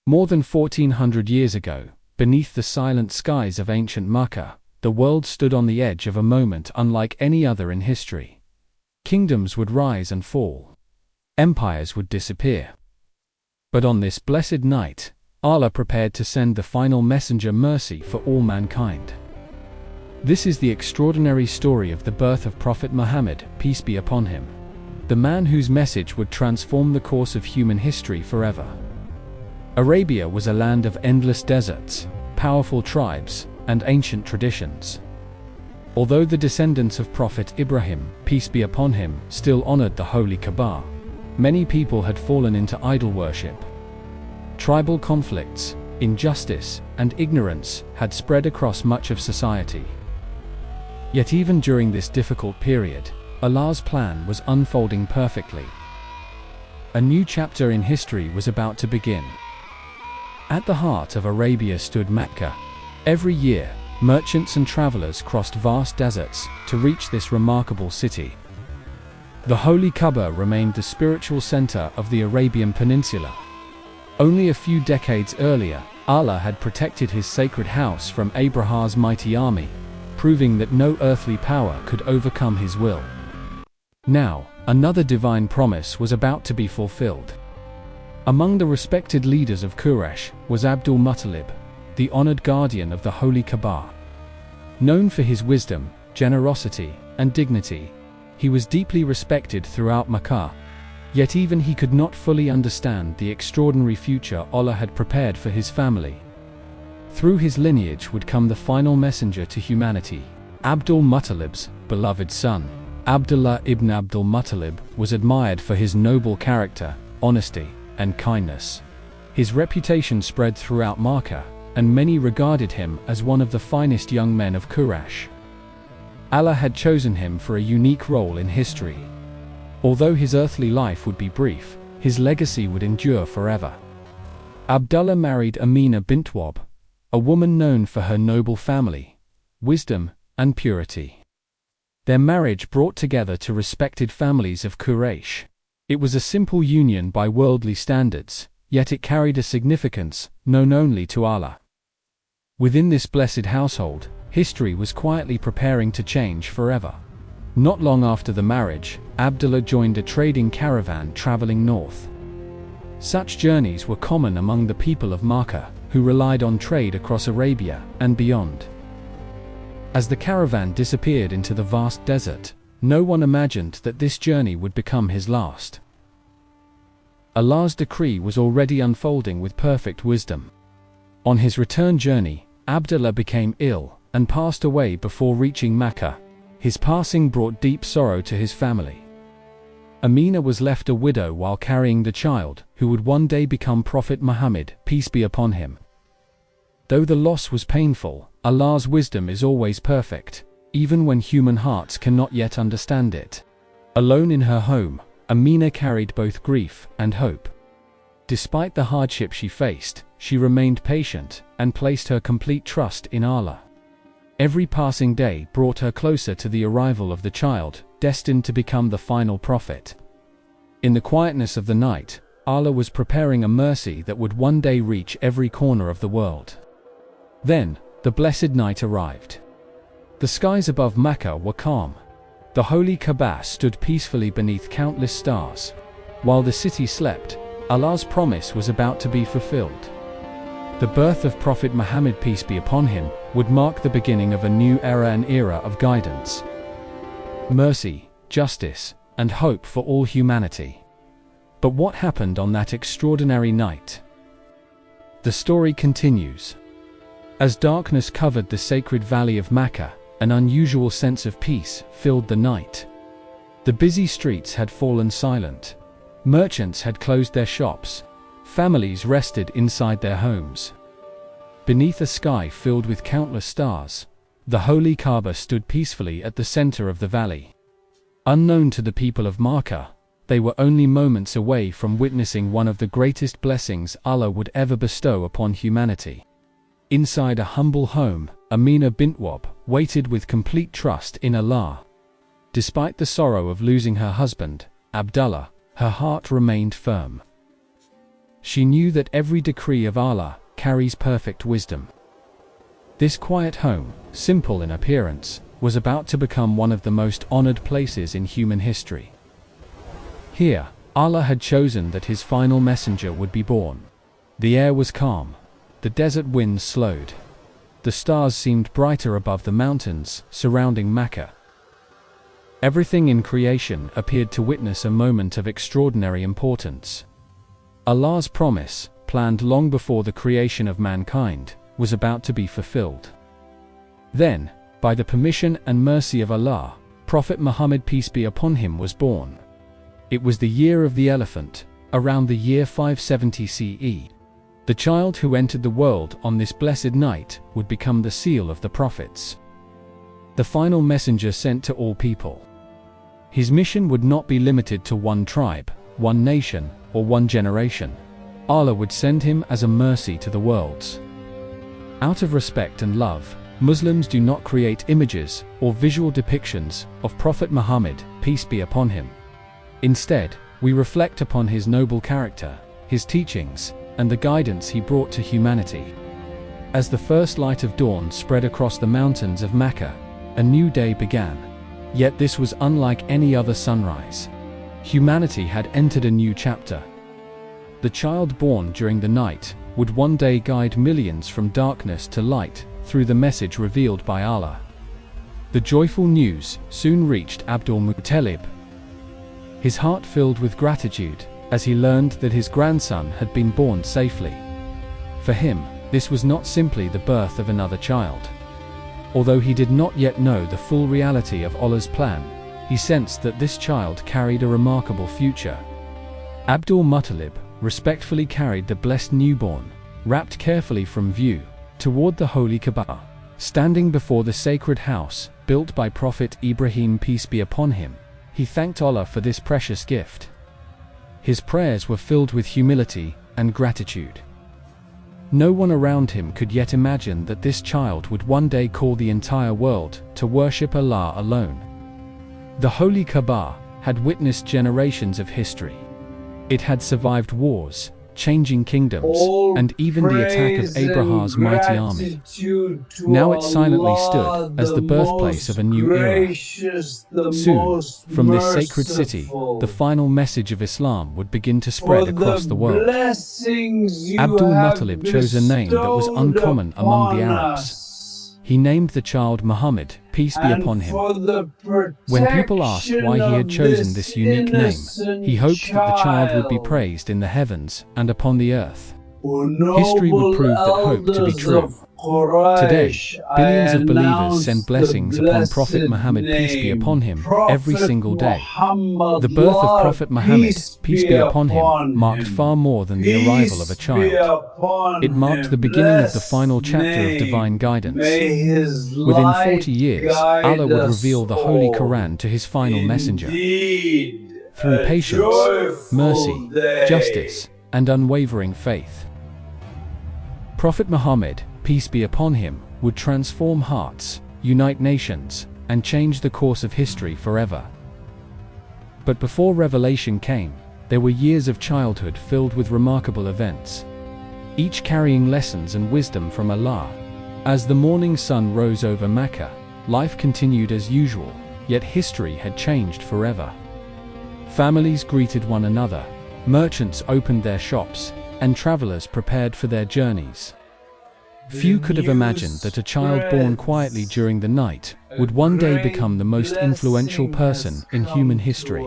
More than 1400 years ago, beneath the silent skies of ancient Makkah, the world stood on the edge of a moment unlike any other in history. Kingdoms would rise and fall. Empires would disappear. But on this blessed night, Allah prepared to send the final messenger, mercy for all mankind. This is the extraordinary story of the birth of Prophet Muhammad, peace be upon him, the man whose message would transform the course of human history forever. Arabia was a land of endless deserts, powerful tribes, and ancient traditions. Although the descendants of Prophet Ibrahim, peace be upon him, still honored the Holy Kaaba, many people had fallen into idol worship. Tribal conflicts, injustice, and ignorance had spread across much of society. Yet even during this difficult period, Allah's plan was unfolding perfectly. A new chapter in history was about to begin. At the heart of Arabia stood Makkah. Every year, merchants and travelers crossed vast deserts to reach this remarkable city. The Holy Kaaba remained the spiritual center of the Arabian Peninsula. Only a few decades earlier, Allah had protected his sacred house from Abraha's mighty army, proving that no earthly power could overcome his will. Now, another divine promise was about to be fulfilled. Among the respected leaders of Quraysh was Abdul Muttalib, the honored guardian of the Holy Kaaba. Known for his wisdom, generosity, and dignity, he was deeply respected throughout Makkah. Yet even he could not fully understand the extraordinary future Allah had prepared for his family. Through his lineage would come the final messenger to humanity. Abdul Muttalib's beloved son, Abdullah ibn Abdul Muttalib, was admired for his noble character, honesty, and kindness. His reputation spread throughout Makkah, and many regarded him as one of the finest young men of Quraysh. Allah had chosen him for a unique role in history. Although his earthly life would be brief, his legacy would endure forever. Abdullah married Aminah bint Wahb, a woman known for her noble family, wisdom, and purity. Their marriage brought together two respected families of Quraysh. It was a simple union by worldly standards, yet it carried a significance known only to Allah. Within this blessed household, history was quietly preparing to change forever. Not long after the marriage, Abdullah joined a trading caravan traveling north. Such journeys were common among the people of Makkah, who relied on trade across Arabia and beyond. As the caravan disappeared into the vast desert, no one imagined that this journey would become his last. Allah's decree was already unfolding with perfect wisdom. On his return journey, Abdullah became ill and passed away before reaching Makkah. His passing brought deep sorrow to his family. Aminah was left a widow while carrying the child, who would one day become Prophet Muhammad, peace be upon him. Though the loss was painful, Allah's wisdom is always perfect, even when human hearts cannot yet understand it. Alone in her home, Aminah carried both grief and hope. Despite the hardship she faced, she remained patient and placed her complete trust in Allah. Every passing day brought her closer to the arrival of the child, destined to become the final prophet. In the quietness of the night, Allah was preparing a mercy that would one day reach every corner of the world. Then, the blessed night arrived. The skies above Makkah were calm. The Holy Kaaba stood peacefully beneath countless stars. While the city slept, Allah's promise was about to be fulfilled. The birth of Prophet Muhammad, peace be upon him, would mark the beginning of a new era, an era of guidance, mercy, justice, and hope for all humanity. But what happened on that extraordinary night? The story continues. As darkness covered the sacred valley of Makkah, an unusual sense of peace filled the night. The busy streets had fallen silent. Merchants had closed their shops. Families rested inside their homes. Beneath a sky filled with countless stars, the Holy Kaaba stood peacefully at the center of the valley. Unknown to the people of Makkah, they were only moments away from witnessing one of the greatest blessings Allah would ever bestow upon humanity. Inside a humble home, Aminah bint Wahb waited with complete trust in Allah. Despite the sorrow of losing her husband, Abdullah, her heart remained firm. She knew that every decree of Allah carries perfect wisdom. This quiet home, simple in appearance, was about to become one of the most honored places in human history. Here, Allah had chosen that his final messenger would be born. The air was calm. The desert winds slowed. The stars seemed brighter above the mountains surrounding Makkah. Everything in creation appeared to witness a moment of extraordinary importance. Allah's promise, planned long before the creation of mankind, was about to be fulfilled. Then, by the permission and mercy of Allah, Prophet Muhammad, peace be upon him, was born. It was the year of the elephant, around the year 570 CE. The child who entered the world on this blessed night would become the seal of the prophets, the final messenger sent to all people. His mission would not be limited to one tribe, one nation, or one generation. Allah would send him as a mercy to the worlds. Out of respect and love, Muslims do not create images or visual depictions of Prophet Muhammad, peace be upon him. Instead, we reflect upon his noble character, his teachings, and the guidance he brought to humanity. As the first light of dawn spread across the mountains of Makkah, a new day began. Yet this was unlike any other sunrise. Humanity had entered a new chapter. The child born during the night would one day guide millions from darkness to light through the message revealed by Allah. The joyful news soon reached Abdul Muttalib. His heart filled with gratitude as he learned that his grandson had been born safely. For him, this was not simply the birth of another child. Although he did not yet know the full reality of Allah's plan, he sensed that this child carried a remarkable future. Abdul Muttalib respectfully carried the blessed newborn, wrapped carefully from view, toward the holy Kaaba. Standing before the sacred house, built by Prophet Ibrahim, peace be upon him, he thanked Allah for this precious gift. His prayers were filled with humility and gratitude. No one around him could yet imagine that this child would one day call the entire world to worship Allah alone. The holy Kaaba had witnessed generations of history. It had survived wars, changing kingdoms, and even the attack of Abraham's mighty army. Now it silently stood as the birthplace of a new era. Soon, from this sacred city, the final message of Islam would begin to spread across the world. Abdul Muttalib chose a name that was uncommon among the Arabs. He named the child Muhammad, peace be upon him. When people asked why he had chosen this unique name, he hoped that the child would be praised in the heavens and upon the earth. History would prove that hope to be true. Today, billions of believers send blessings upon Prophet Muhammad, peace be upon him, every single day. The birth of Prophet Muhammad, peace be upon him, marked far more than the arrival of a child. It marked the beginning of the final chapter of divine guidance. Within 40 years, Allah would reveal the Holy Quran to his final messenger. Through patience, mercy, justice, and unwavering faith, Prophet Muhammad, peace be upon him, would transform hearts, unite nations, and change the course of history forever. But before revelation came, there were years of childhood filled with remarkable events, each carrying lessons and wisdom from Allah. As the morning sun rose over Makkah, life continued as usual, yet history had changed forever. Families greeted one another, merchants opened their shops, and travelers prepared for their journeys. Few could have imagined that a child born quietly during the night would one day become the most influential person in human history.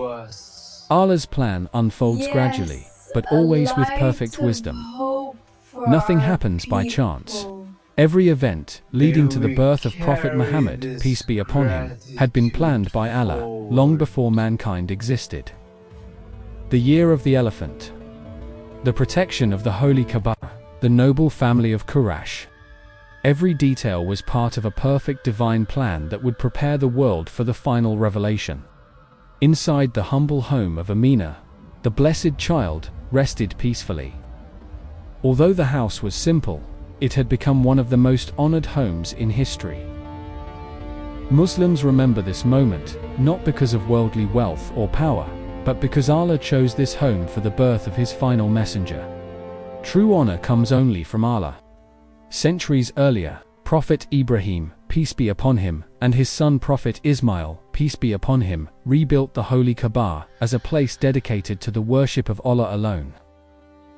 Allah's plan unfolds gradually, but always with perfect wisdom. Nothing happens by chance. Every event leading to the birth of Prophet Muhammad, peace be upon him, had been planned by Allah long before mankind existed. The year of the elephant, the protection of the holy Kaaba, the noble family of Quraysh. Every detail was part of a perfect divine plan that would prepare the world for the final revelation. Inside the humble home of Aminah, the blessed child rested peacefully. Although the house was simple, it had become one of the most honored homes in history. Muslims remember this moment, not because of worldly wealth or power, but because Allah chose this home for the birth of his final messenger. True honor comes only from Allah. Centuries earlier, Prophet Ibrahim, peace be upon him, and his son Prophet Ismail, peace be upon him, rebuilt the Holy Kaaba as a place dedicated to the worship of Allah alone.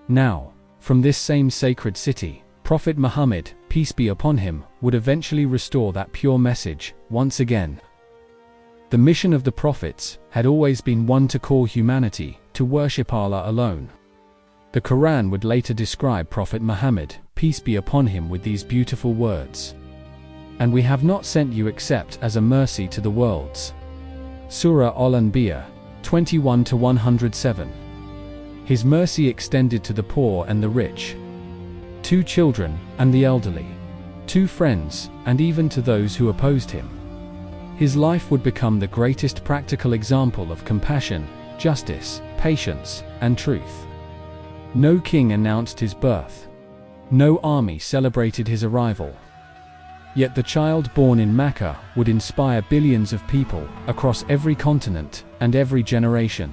Now, from this same sacred city, Prophet Muhammad, peace be upon him, would eventually restore that pure message once again. The mission of the prophets had always been one to call humanity to worship Allah alone. The Quran would later describe Prophet Muhammad, peace be upon him, with these beautiful words: "And we have not sent you except as a mercy to the worlds." Surah Al-Anbiya, 21-107. His mercy extended to the poor and the rich, to children and the elderly, to friends, and even to those who opposed him. His life would become the greatest practical example of compassion, justice, patience, and truth. No king announced his birth. No army celebrated his arrival. Yet the child born in Makkah would inspire billions of people across every continent and every generation.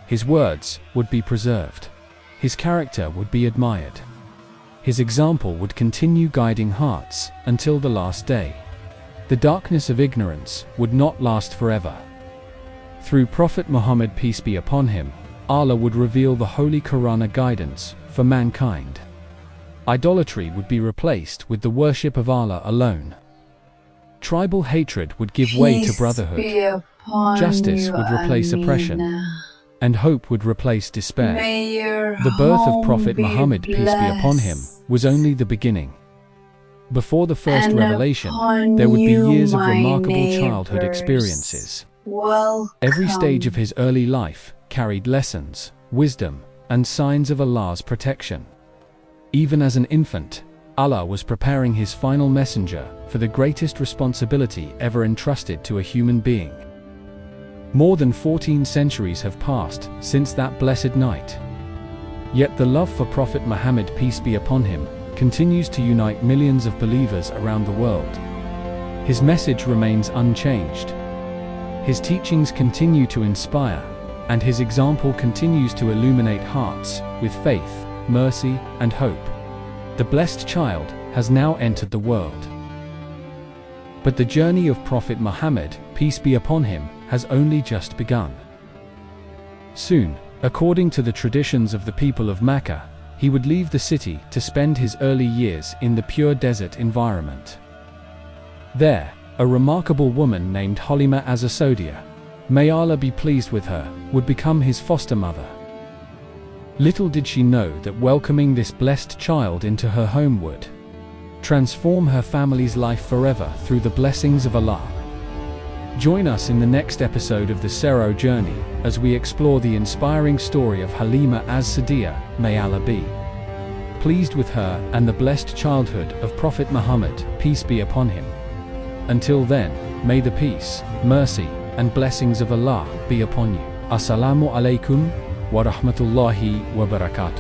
His words would be preserved. His character would be admired. His example would continue guiding hearts until the last day. The darkness of ignorance would not last forever. Through Prophet Muhammad, peace be upon him, Allah would reveal the Holy Quran, a guidance for mankind. Idolatry would be replaced with the worship of Allah alone. Tribal hatred would give way to brotherhood. Justice would replace oppression. And hope would replace despair. The birth of Prophet Muhammad, peace be upon him, was only the beginning. Before the first revelation, there would be years of remarkable childhood experiences. Every stage of his early life carried lessons, wisdom, and signs of Allah's protection. Even as an infant, Allah was preparing his final messenger for the greatest responsibility ever entrusted to a human being. More than 14 centuries have passed since that blessed night. Yet the love for Prophet Muhammad, peace be upon him, continues to unite millions of believers around the world. His message remains unchanged. His teachings continue to inspire, and his example continues to illuminate hearts with faith, mercy, and hope. The blessed child has now entered the world. But the journey of Prophet Muhammad, peace be upon him, has only just begun. Soon, according to the traditions of the people of Makkah, he would leave the city to spend his early years in the pure desert environment. There, a remarkable woman named Halima as-Sa'diyah, may Allah be pleased with her, would become his foster mother. Little did she know that welcoming this blessed child into her home would transform her family's life forever through the blessings of Allah. Join us in the next episode of the Seerah Journey as we explore the inspiring story of Halima as-Sa'diyah, may Allah be pleased with her, and the blessed childhood of Prophet Muhammad, peace be upon him. Until then, may the peace, mercy, and blessings of Allah be upon you. Assalamu alaikum wa rahmatullahi wa barakatuh.